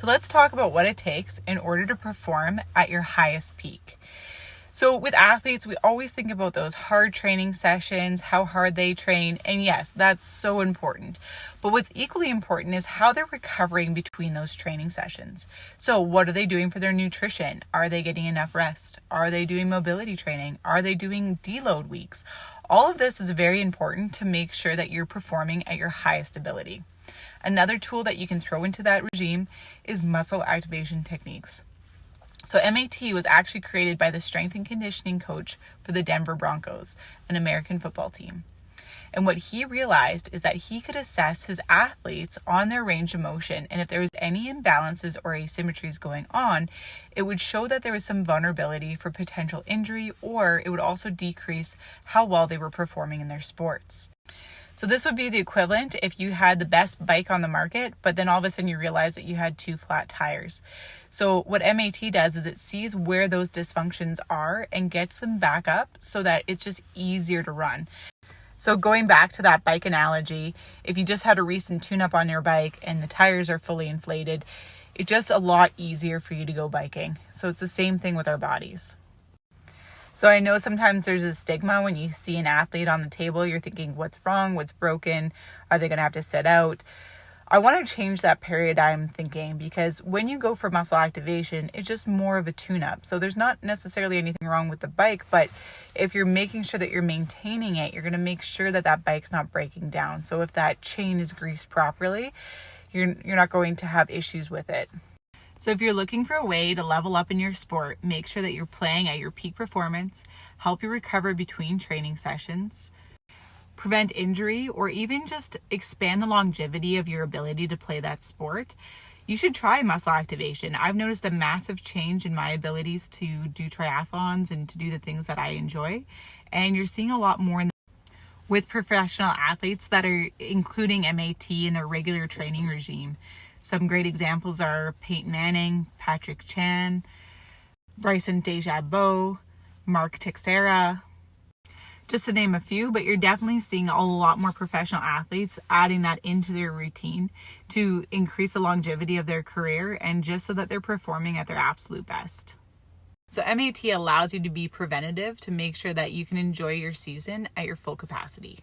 So let's talk about what it takes in order to perform at your highest peak. So with athletes, we always think about those hard training sessions, how hard they train, and yes, that's so important. But what's equally important is how they're recovering between those training sessions. So what are they doing for their nutrition? Are they getting enough rest? Are they doing mobility training? Are they doing deload weeks? All of this is very important to make sure that you're performing at your highest ability. Another tool that you can throw into that regime is muscle activation techniques. So MAT was actually created by the strength and conditioning coach for the Denver Broncos, an American football team. And what he realized is that he could assess his athletes on their range of motion, and if there was any imbalances or asymmetries going on, it would show that there was some vulnerability for potential injury, or it would also decrease how well they were performing in their sports. So this would be the equivalent if you had the best bike on the market, but then all of a sudden you realize that you had 2 flat tires. So what MAT does is it sees where those dysfunctions are and gets them back up so that it's just easier to run. So going back to that bike analogy, if you just had a recent tune-up on your bike and the tires are fully inflated, it's just a lot easier for you to go biking. So it's the same thing with our bodies. So I know sometimes there's a stigma when you see an athlete on the table, you're thinking, what's wrong? What's broken? Are they going to have to sit out? I want to change that paradigm thinking, because when you go for muscle activation, it's just more of a tune-up. So there's not necessarily anything wrong with the bike, but if you're making sure that you're maintaining it, you're going to make sure that that bike's not breaking down. So if that chain is greased properly, you're not going to have issues with it. So if you're looking for a way to level up in your sport, make sure that you're playing at your peak performance, help you recover between training sessions, prevent injury, or even just expand the longevity of your ability to play that sport, you should try muscle activation. I've noticed a massive change in my abilities to do triathlons and to do the things that I enjoy. And you're seeing a lot more with professional athletes that are including MAT in their regular training regime. Some great examples are Peyton Manning, Patrick Chan, Bryson DeChambeau, Mark Teixeira, just to name a few, but you're definitely seeing a lot more professional athletes adding that into their routine to increase the longevity of their career and just so that they're performing at their absolute best. So MAT allows you to be preventative to make sure that you can enjoy your season at your full capacity.